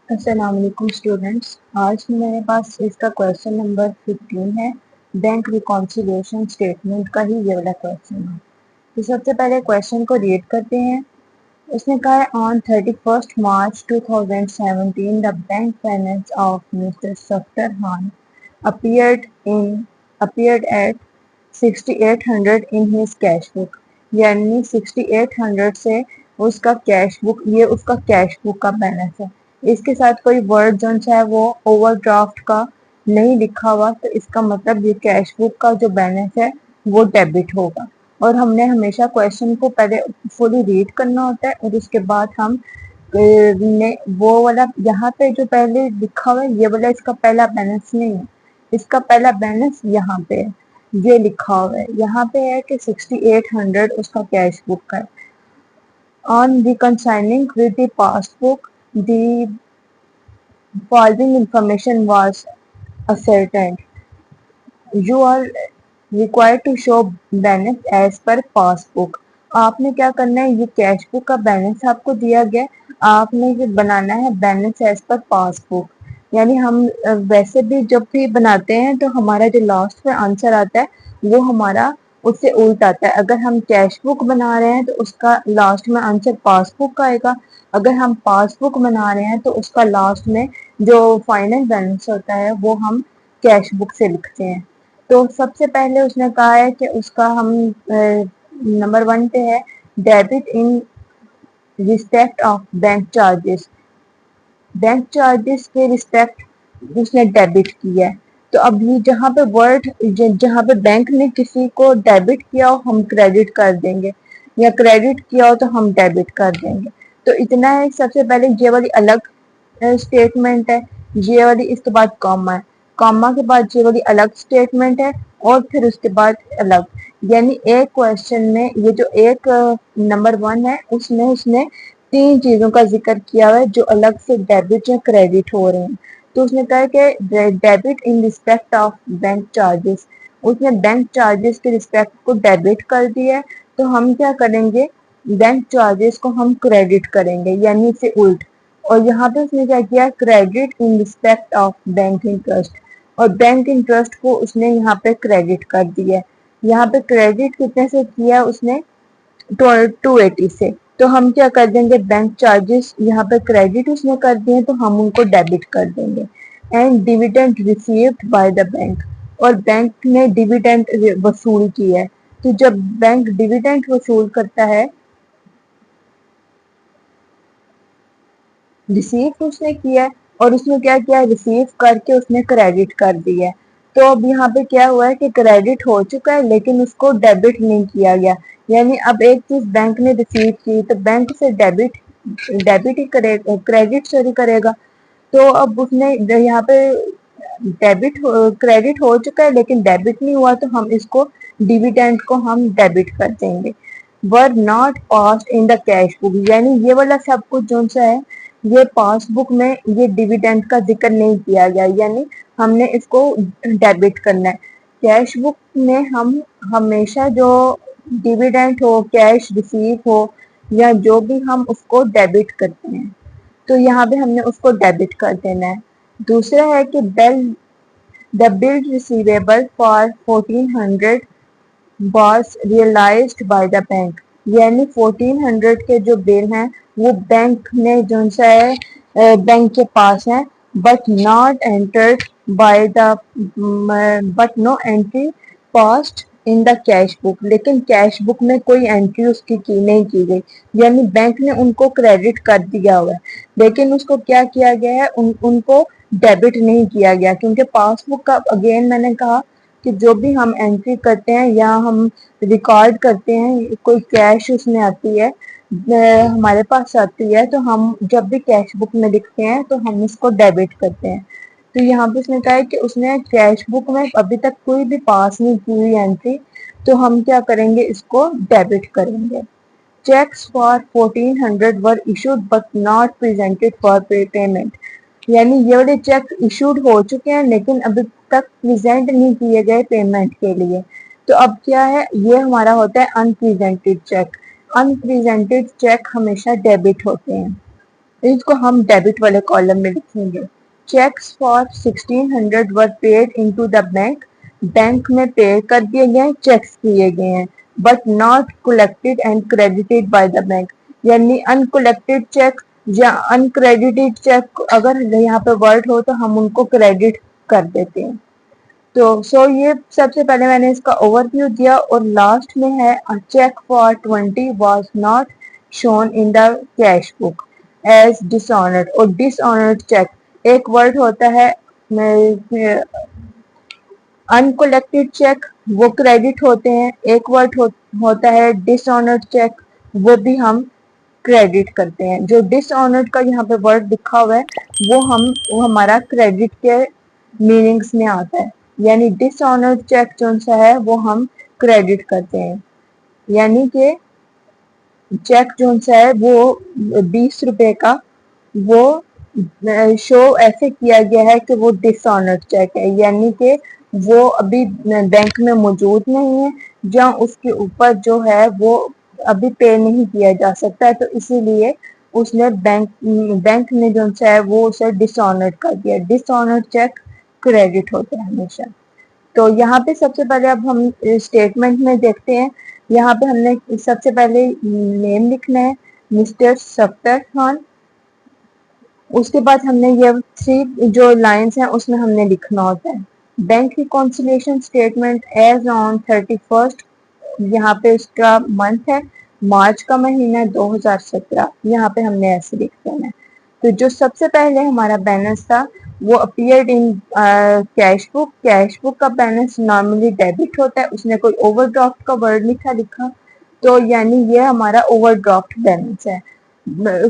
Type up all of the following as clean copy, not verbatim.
अस्सलाम वालेकुम स्टूडेंट्स। आज मेरे पास इसका क्वेश्चन नंबर 15 है। बैंक रिकॉन्सिलिएशन स्टेटमेंट का ही ये वाला क्वेश्चन है। तो सबसे पहले क्वेश्चन को रीड करते हैं। उसने कहा है on 31 March 2017 the bank balance of mister Safdar Khan appeared in appeared at 6800 in his cash book. यानी 6800 से उसका कैश बुक, ये उसका कैश बुक का बैलेंस है। इसके साथ कोई वर्ड जो है वो ओवरड्राफ्ट का नहीं लिखा हुआ, तो इसका मतलब ये कैश बुक का जो बैलेंस है वो डेबिट होगा। और हमने हमेशा क्वेश्चन को पहले फुली रीड करना होता है और उसके बाद हम ने वो वाला यहाँ पे जो पहले लिखा हुआ है ये वाला इसका पहला बैलेंस नहीं है, इसका पहला बैलेंस यहाँ पे है, ये लिखा हुआ है। यहाँ पे है कि 6800 उसका कैश बुक का है। On reconciling with the passbook, the following information was ascertained. You are required to show balance as per passbook. आपने क्या करना है, ये कैश बुक का बैलेंस आपको दिया गया, आपने ये बनाना है बैलेंस एज पर पासबुक। यानी हम वैसे भी जब भी बनाते हैं तो हमारा जो लास्ट में आंसर आता है वो हमारा उससे उल्ट आता है। अगर हम कैश बुक बना रहे हैं तो उसका लास्ट में आंसर पासबुक का आएगा। अगर हम पासबुक बना रहे हैं तो उसका लास्ट में जो फाइनल बैलेंस होता है वो हम कैश बुक से लिखते हैं। तो सबसे पहले उसने कहा है कि उसका हम नंबर 1 पे है debit in respect of bank charges. Bank charges के रिस्पेक्ट उसने डेबिट किया है। तो अब ये जहाँ पे वर्ड जहाँ पे बैंक ने किसी को डेबिट किया हो हम क्रेडिट कर देंगे, या क्रेडिट किया हो तो हम डेबिट कर देंगे। तो इतना है। सबसे पहले ये वाली अलग स्टेटमेंट है, ये वाली इसके बाद कॉमा है, कॉमा के बाद ये वाली अलग स्टेटमेंट है और फिर उसके बाद अलग। यानी एक क्वेश्चन में ये जो एक नंबर 1 है उसमें उसने 3 चीजों का जिक्र किया हुआ है जो अलग से डेबिट या क्रेडिट हो रहे हैं। तो उसने कहा कि debit in respect of bank charges, उसने बैंक चार्जेस के रिस्पेक्ट को डेबिट कर दिया है। तो हम क्या करेंगे, बैंक चार्जेस को हम क्रेडिट करेंगे, यानी इसे उल्ट। और यहाँ पे उसने क्या किया, credit in respect of bank interest, और बैंक इंटरेस्ट को उसने यहाँ पे क्रेडिट कर दिया है। यहाँ पे क्रेडिट कितने से किया उसने, 280 से। तो हम क्या कर देंगे, बैंक चार्जेस यहाँ पे क्रेडिट उसने कर दिए तो हम उनको डेबिट कर देंगे। And dividend received by the bank, और बैंक ने डिविडेंड वसूल किया है। तो जब बैंक डिविडेंड वसूल करता है, रिसीव उसने किया है और उसने क्या किया, रिसीव करके उसने क्रेडिट कर दिया है। तो अब यहाँ पे क्या हुआ है कि क्रेडिट हो चुका है लेकिन उसको डेबिट नहीं किया गया। यानी अब एक चीज बैंक ने रिसीव की तो बैंक से डेबिट डेबिट ही करेगा, क्रेडिट सॉरी करेगा। तो अब उसने यहाँ पे डेबिट क्रेडिट हो चुका है लेकिन डेबिट नहीं हुआ, तो हम इसको डिविडेंड को हम डेबिट कर देंगे। Were not passed in the cash book, यानी ये वाला सब कुछ जो सा है ये पासबुक में ये डिविडेंड का जिक्र नहीं किया गया, यानी हमने इसको डेबिट करना है। कैश बुक में हम हमेशा जो डिविडेंड हो, कैश रिसीव हो या जो भी, हम उसको डेबिट करते हैं। तो यहाँ पे हमने उसको डेबिट कर देना है। दूसरा है कि the bill receivable for 1400 was realized by the bank, यानी 1400 के जो बिल हैं वो बैंक ने जो सा है बैंक के पास है, but not entered by the but no entry passed in the cash book, लेकिन कैश बुक में कोई एंट्री उसकी नहीं की गई। यानी बैंक ने उनको क्रेडिट कर दिया हुआ है लेकिन उसको क्या किया गया है, उनको डेबिट नहीं किया गया। क्योंकि पासबुक का अगेन मैंने कहा कि जो भी हम एंट्री करते हैं या हम रिकॉर्ड करते हैं, कोई कैश उसमें आती है हमारे पास आती है, तो हम जब भी कैश बुक में लिखते हैं तो हम इसको डेबिट करते हैं। तो यहाँ पे उसने कहा है कि उसने कैश बुक में अभी तक कोई भी पास नहीं की हुई एंट्री, तो हम क्या करेंगे, इसको डेबिट करेंगे। Cheques for 1400 were issued but not presented for payment, यानी ये वाले चेक इशूड हो चुके हैं लेकिन अभी तक प्रेजेंट नहीं किए गए पेमेंट के लिए। तो अब क्या है, ये हमारा होता है अनप्रेजेंटेड चेक। अनप्रेजेंटेड चेक हमेशा डेबिट होते हैं। इसको हम डेबिट वाले कॉलम में लिखेंगे। Cheques for 1600 were paid into the bank, bank में पे कर दिए गए, चेक्स किए गए हैं, but not collected and credited by the bank. यानी अनकलेक्टेड चेक या अनक्रेडिटेड चेक अगर यहाँ पे वर्ड हो तो हम उनको क्रेडिट कर देते हैं। तो ये सबसे पहले मैंने इसका ओवरव्यू दिया और लास्ट में है cheque for 20 was not shown in the cash book as dishonoured. और डिसऑनर्ड चेक एक वर्ड होता है, अनकलेक्टेड चेक वो क्रेडिट होते हैं, एक वर्ड होता है डिसऑनर्ड चेक, वो भी हम क्रेडिट करते हैं। जो डिसऑनर्ड का यहाँ पे वर्ड लिखा हुआ है वो हमारा क्रेडिट के मीनिंग्स में आता है। यानी डिसऑनर्ड चेक जो सा है वो हम क्रेडिट करते हैं। यानी कि चेक जो सा है वो 20 रुपए का वो शो ऐसे किया गया है कि वो डिसऑनर्ड चेक है, यानी कि वो अभी बैंक में मौजूद नहीं है, या उसके ऊपर जो है वो अभी पे नहीं किया जा सकता है, तो इसीलिए उसने बैंक ने जो सा है वो उसे डिसऑनर्ड कर दिया। डिसऑनर्ड चेक क्रेडिट होते हैं हमेशा। तो यहाँ पे सबसे पहले अब हम स्टेटमेंट में देखते हैं। यहाँ पे हमने सबसे पहले नेम लिखना है, मिस्टर सफ्तर खान। उसके बाद हमने ये 3 जो लाइंस हैं उसमें हमने लिखना होता है bank reconciliation statement as on 31st, यहाँ पे इसका मंथ है मार्च का महीना है 2017, यहाँ पे हमने ऐसे लिख देना है। तो जो सबसे पहले हमारा बैलेंस था वो appeared in cash book. Cash book का बैलेंस नॉर्मली डेबिट होता है, उसने कोई ओवरड्राफ्ट का वर्ड लिखा, तो यानी ये हमारा ओवरड्राफ्ट बैलेंस है।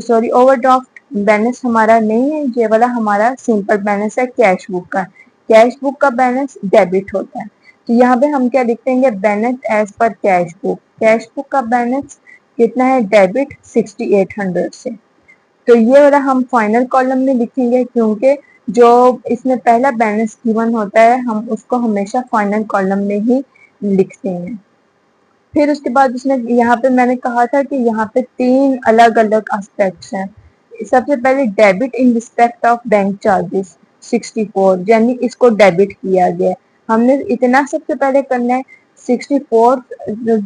सॉरी, ओवरड्राफ्ट बैलेंस हमारा नहीं है, ये वाला हमारा सिंपल बैलेंस है कैश बुक का। कैश बुक का बैलेंस डेबिट होता है, तो यहाँ पे हम क्या लिख देंगे, balance as per cash book. Cash book का बैलेंस कितना है, डेबिट 6800 से। तो ये वाला हम फाइनल कॉलम में लिखेंगे, क्योंकि जो इसमें पहला बैलेंस गिवन होता है हम उसको हमेशा फाइनल कॉलम में ही लिखते हैं। फिर उसके बाद उसने यहाँ पे मैंने कहा था कि यहाँ पे 3 अलग अलग एस्पेक्ट्स हैं। सबसे पहले debit in respect of bank charges 64, यानी इसको डेबिट किया गया। हमने इतना सबसे पहले करना है, 64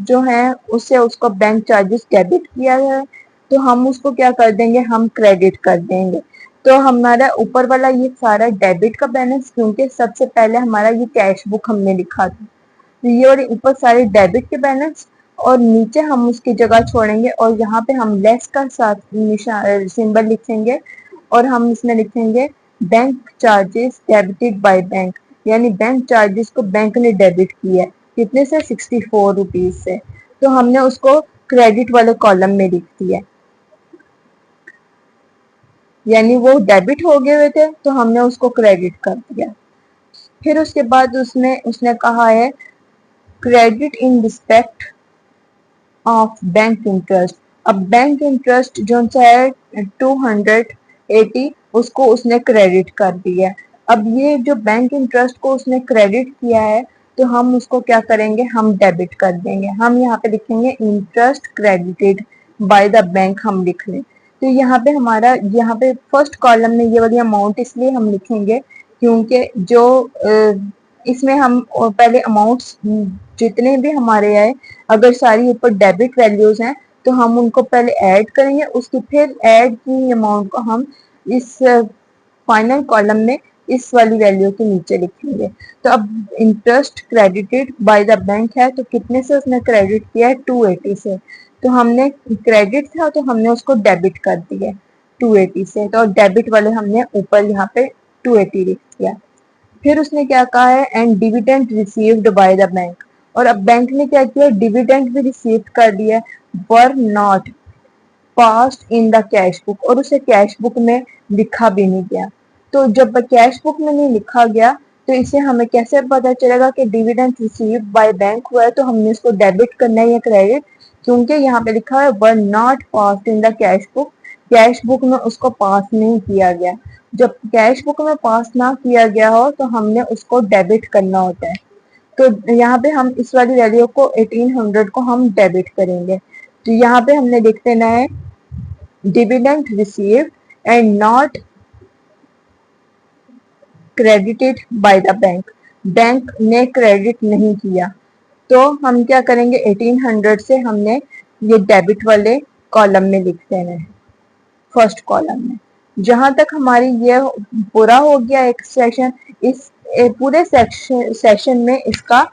जो है उससे उसको बैंक चार्जेस डेबिट किया है, तो हम उसको क्या कर देंगे, हम क्रेडिट कर देंगे। तो हमारा ऊपर वाला ये सारा डेबिट का बैलेंस, क्योंकि सबसे पहले हमारा ये कैश बुक हमने लिखा था, तो ये वाले ऊपर सारे डेबिट के बैलेंस, और नीचे हम उसकी जगह छोड़ेंगे और यहाँ पे हम लेस का साथ निशान सिंबल लिखेंगे और हम इसमें लिखेंगे bank charges debited by bank, यानी बैंक चार्जेस को बैंक ने डेबिट किया है, कितने से, 64 रुपीज से। तो हमने उसको क्रेडिट वाले कॉलम में लिख दिया, यानी वो डेबिट हो गए हुए थे तो हमने उसको क्रेडिट कर दिया। फिर उसके बाद उसने कहा है credit in respect of bank interest. अब बैंक इंटरेस्ट जो है 280, उसको उसने क्रेडिट कर दिया। अब ये जो बैंक इंटरेस्ट को उसने क्रेडिट किया है तो हम उसको क्या करेंगे, हम डेबिट कर देंगे। हम यहाँ पे लिखेंगे interest credited by the bank, हम लिख लें। तो यहाँ पे हमारा यहाँ पे फर्स्ट कॉलम में ये वाली अमाउंट इसलिए हम लिखेंगे क्योंकि जो इसमें हम पहले अमाउंट्स जितने भी हमारे आए, अगर सारी ऊपर डेबिट वैल्यूज हैं तो हम उनको पहले ऐड करेंगे, उसके फिर ऐड की अमाउंट को हम इस फाइनल कॉलम में इस वाली वैल्यू के नीचे लिखेंगे। तो अब interest credited by the bank है, तो कितने से उसने क्रेडिट किया है, 280 से। तो हमने क्रेडिट था तो हमने उसको डेबिट कर दिया 280 से, तो डेबिट वाले हमने ऊपर यहाँ पे 280 लिख दिया। फिर उसने क्या कहा है, and dividend received by the bank, और अब बैंक ने क्या किया, डिविडेंड भी रिसीव कर लिया, were not passed in the cash book, और उसे कैश बुक में लिखा भी नहीं गया। तो जब कैश बुक में नहीं लिखा गया तो इसे हमें कैसे पता चलेगा कि डिविडेंड रिसीव बाय बैंक हुआ है, तो हमने इसको डेबिट करना है या क्रेडिट, क्योंकि यहाँ पे लिखा है were not passed in the cash book, cash book में उसको पास नहीं किया गया। जब कैश बुक में पास ना किया गया हो तो हमने उसको डेबिट करना होता है। तो यहाँ पे हम इस वाली वैल्यू को 1800 को हम डेबिट करेंगे। तो यहाँ पे हमने लिख देना है dividend received and not credited by the bank, bank ने क्रेडिट नहीं किया, तो हम क्या करेंगे 1800 से हमने ये डेबिट वाले कॉलम में लिख देना है, फर्स्ट कॉलम में। जहां तक हमारी ये पूरा हो गया एक सेशन, इस पूरे सेशन में इसका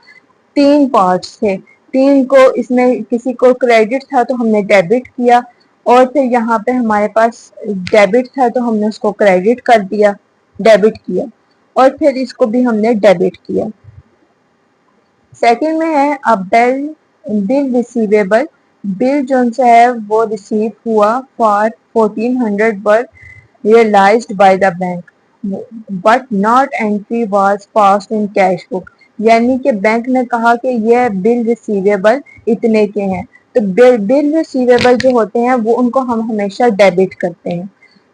3 पार्ट्स थे। 3 को इसमें किसी को क्रेडिट था तो हमने डेबिट किया, और फिर यहाँ पे हमारे पास डेबिट था तो हमने उसको क्रेडिट कर दिया, डेबिट किया, और फिर इसको भी हमने डेबिट किया। सेकंड में है अब बिल रिसीवेबल, बिल जो सा है वो रिसीव हुआ for 1400 were realized by the bank but not entry was passed in cash book, यानी कि बैंक ने कहा कि यह बिल रिसीवेबल इतने के हैं, तो बिल रिसीवेबल जो होते हैं वो उनको हम हमेशा डेबिट करते हैं।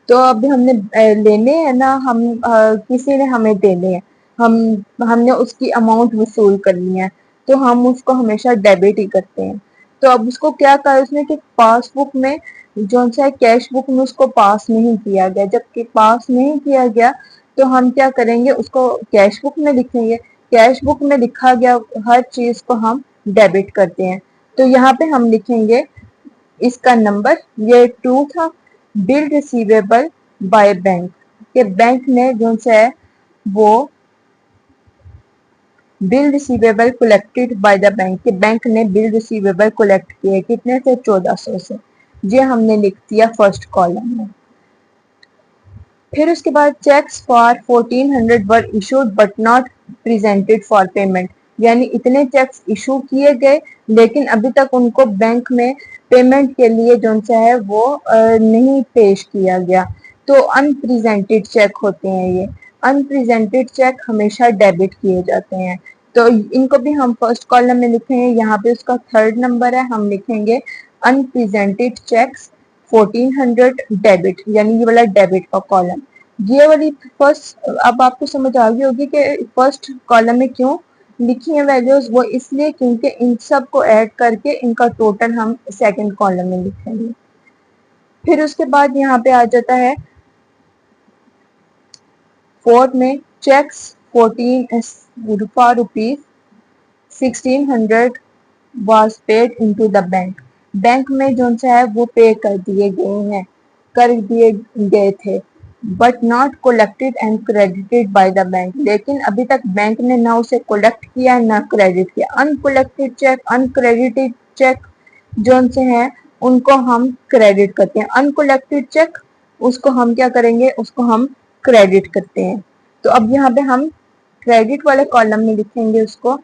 तो अभी हमने लेने हैं ना, हम किसी ने हमें देने हैं, हमने उसकी अमाउंट वसूल करनी है, तो हम उसको हमेशा डेबिट ही करते हैं। तो अब उसको क्या कहा उसने कि पासबुक में जो सा कैश बुक में उसको पास नहीं किया गया, जबकि पास नहीं किया गया तो हम क्या करेंगे उसको कैश बुक में लिखेंगे, कैश बुक में लिखा गया हर चीज को हम डेबिट करते हैं। तो यहाँ पे हम लिखेंगे इसका नंबर, ये 2 था, बिल रिसीवेबल बाय बैंक, के बैंक ने जो है वो bill receivable collected by the bank, के बैंक ने बिल रिसीवेबल कलेक्ट किए कितने से 1400 से, ये हमने लिख दिया फर्स्ट कॉलम में। फिर उसके बाद cheques for 1400 were issued but not presented for payment, यानी इतने चेक्स इशू किए गए लेकिन अभी तक उनको बैंक में पेमेंट के लिए जो सा है वो नहीं पेश किया गया, तो अनप्रेजेंटेड चेक होते हैं ये। अनप्रेजेंटेड चेक हमेशा डेबिट किए जाते हैं, तो इनको भी हम फर्स्ट कॉलम में लिखेंगे, यहाँ पे उसका 3rd नंबर है, हम लिखेंगे अनप्रेजेंटेड चेक्स 1400 डेबिट, यानी ये वाला डेबिट का कॉलम। ये वाली फर्स्ट, अब आपको समझ आ गई होगी कि फर्स्ट कॉलम में क्यों लिखी है वैल्यूज, वो इसलिए क्योंकि इन सब को ऐड करके इनका टोटल हम सेकंड कॉलम में लिखेंगे। फिर उसके बाद यहाँ पे आ जाता है 4 में cheques 14 for rupees 1600 was paid into the bank, bank में जो सा है वो पे कर दिए गए हैं, कर दिए गए थे, but not collected and credited by the bank, लेकिन अभी तक बैंक ने ना उसे कलेक्ट किया ना क्रेडिट किया। अनकलेक्टेड चेक, अनक्रेडिटेड चेक जो से हैं उनको हम क्रेडिट करते हैं, अनकलेक्टेड चेक उसको हम क्या करेंगे, उसको हम क्रेडिट करते हैं। तो अब यहाँ पे हम क्रेडिट वाले कॉलम में लिखेंगे उसको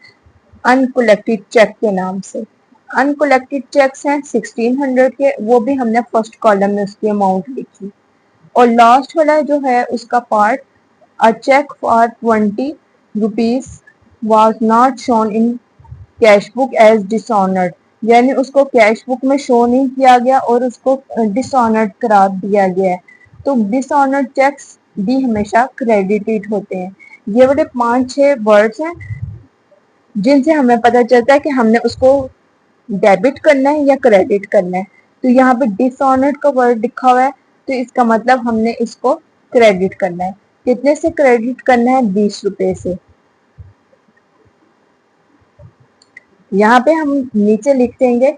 अनकलेक्टेड चेक के नाम से। अनकलेक्टेड चेक्स हैं 1600 के, वो भी हमने फर्स्ट कॉलम में उसकी अमाउंट लिखी। और लास्ट वाला जो है उसका part, a cheque for 20 rupees was not shown in cash book as dishonoured, यानी उसको कैश बुक में शो नहीं किया गया और उसको डिसऑनर्ड करार दिया गया है, तो डिसऑनर्ड चेक्स भी हमेशा क्रेडिटेड होते हैं। ये वाले 5-6 वर्ड्स हैं जिनसे हमें पता चलता है कि हमने उसको डेबिट करना है या क्रेडिट करना है। तो यहाँ पे डिसऑनर्ड का वर्ड लिखा हुआ है, तो इसका मतलब हमने इसको क्रेडिट करना है। कितने से क्रेडिट करना है, 20 रुपए से। यहाँ पे हम नीचे लिख देंगे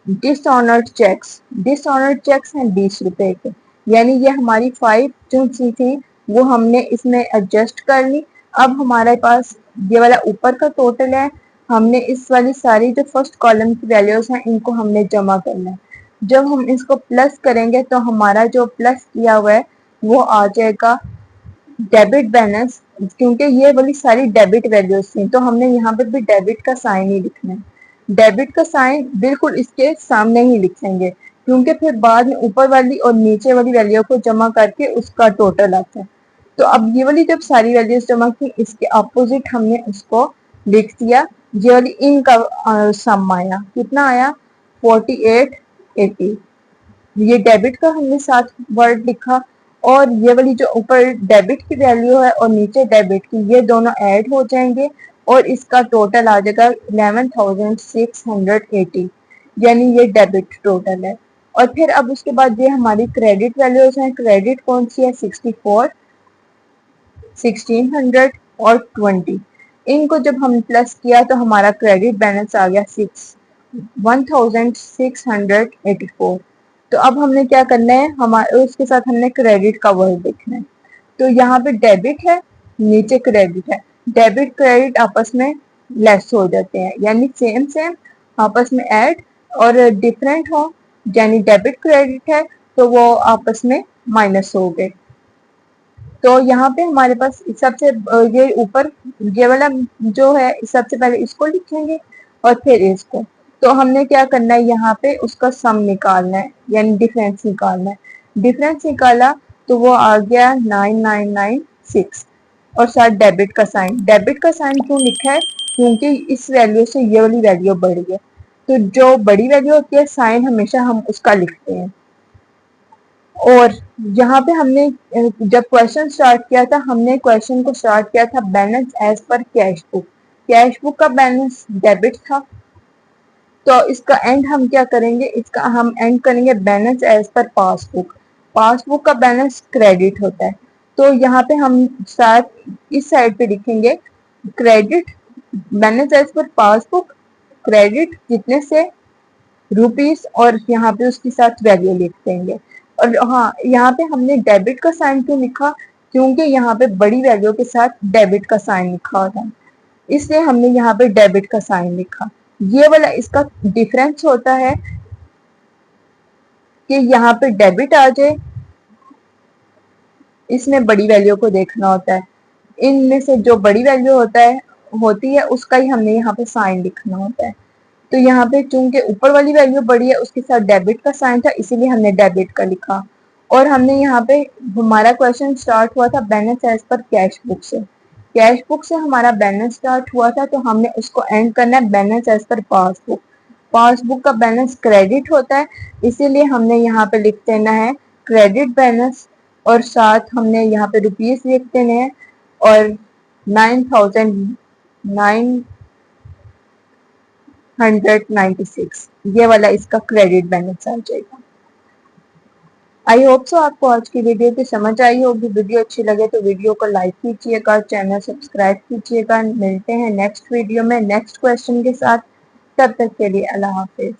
डिसऑनर्ड चेक्स, डिसऑनर्ड चेक्स हैं 20 रुपए के, यानी ये हमारी 5 जो सी थी वो हमने इसमें एडजस्ट कर ली। अब हमारे पास ये वाला ऊपर का टोटल है, हमने इस वाली सारी जो फर्स्ट कॉलम की वैल्यूज हैं इनको हमने जमा करना है। जब हम इसको प्लस करेंगे तो हमारा जो प्लस किया हुआ है वो आ जाएगा डेबिट बैलेंस, क्योंकि ये वाली सारी डेबिट वैल्यूज थी तो हमने यहाँ पे भी डेबिट का साइन ही लिखना है। डेबिट का साइन बिल्कुल इसके सामने ही लिखेंगे, क्योंकि फिर बाद में ऊपर वाली और नीचे वाली वैल्यू को जमा करके उसका टोटल आता है। तो अब ये वाली जब सारी वैल्यूज जमा की, इसके अपोजिट हमने उसको लिख दिया, ये वाली इनका सम आया, कितना आया 4880, ये डेबिट का हमने साथ वर्ड लिखा, और ये वाली जो ऊपर डेबिट की वैल्यू है और नीचे डेबिट की, ये दोनों ऐड हो जाएंगे और इसका टोटल आ जाएगा 11,680, यानी ये डेबिट टोटल है। और फिर अब उसके बाद ये हमारी क्रेडिट वैल्यूज हैं। क्रेडिट कौन सी है? 64, 1600 और 20। इनको जब हम प्लस किया तो हमारा क्रेडिट बैलेंस आ गया 1684। तो अब हमने क्या करना है, हमारे उसके साथ हमने क्रेडिट का वर्ड देखना है। तो यहाँ पे डेबिट है, नीचे क्रेडिट है। डेबिट क्रेडिट आपस में लेस हो जाते हैं, यानी सेम सेम आपस में ऐड, और डिफरेंट हो यानी डेबिट क्रेडिट है तो वो आपस में माइनस हो गए। तो यहाँ पे हमारे पास सबसे ये ऊपर ये वाला जो है, सबसे पहले इसको लिखेंगे और फिर इसको। तो हमने क्या करना है, यहाँ पे उसका सम निकालना है यानी डिफरेंस निकालना है। डिफरेंस निकाला तो वो आ गया 9996 और साथ डेबिट का साइन। डेबिट का साइन क्यों लिखा है? क्योंकि इस वैल्यू से ये वाली वैल्यू बढ़ी है, तो जो बड़ी वैल्यू होती है साइन हमेशा हम उसका लिखते हैं। और यहाँ पे हमने जब क्वेश्चन स्टार्ट किया था, हमने क्वेश्चन को स्टार्ट किया था balance as per cash book. Cash book का बैलेंस डेबिट था, तो इसका एंड हम क्या करेंगे, इसका हम एंड करेंगे balance as per passbook. Passbook का बैलेंस क्रेडिट होता है, तो यहाँ पे हम साथ इस साइड पे लिखेंगे credit balance as per passbook, credit जितने से रुपीस, और यहाँ पे उसके साथ वैल्यू लिख देंगे। और हाँ, यहाँ पे हमने डेबिट का साइन क्यों लिखा? क्योंकि यहाँ पे बड़ी वैल्यू के साथ डेबिट का साइन लिखा होता है, इसलिए हमने यहाँ पे डेबिट का साइन लिखा। ये वाला इसका डिफरेंस होता है कि यहाँ पे डेबिट आ जाए, इसमें बड़ी वैल्यू को देखना होता है। इनमें से जो बड़ी वैल्यू होती है उसका ही हमने यहाँ पे साइन लिखना होता है। तो यहाँ पे चूंकि ऊपर वाली वैल्यू बड़ी है, उसके साथ डेबिट का साइन था, इसीलिए हमने डेबिट का लिखा। और हमने यहाँ पे, हमारा क्वेश्चन स्टार्ट हुआ था balance as per cash book से। कैश बुक से हमारा बैलेंस स्टार्ट हुआ था, तो हमने उसको एंड करना है balance as per passbook. Passbook का बैलेंस क्रेडिट होता है, इसीलिए हमने यहाँ पे लिख देना है क्रेडिट बैलेंस, और साथ हमने यहाँ पे रुपीज लिख देने हैं, और 9996 ये वाला इसका क्रेडिट बैलेंस आ जाएगा। आई होप सो आपको आज की वीडियो की समझ आई होगी। वीडियो अच्छी लगे तो वीडियो को लाइक कीजिएगा, चैनल सब्सक्राइब कीजिएगा। मिलते हैं नेक्स्ट वीडियो में नेक्स्ट क्वेश्चन के साथ। तब तक के लिए अल्लाह हाफिज।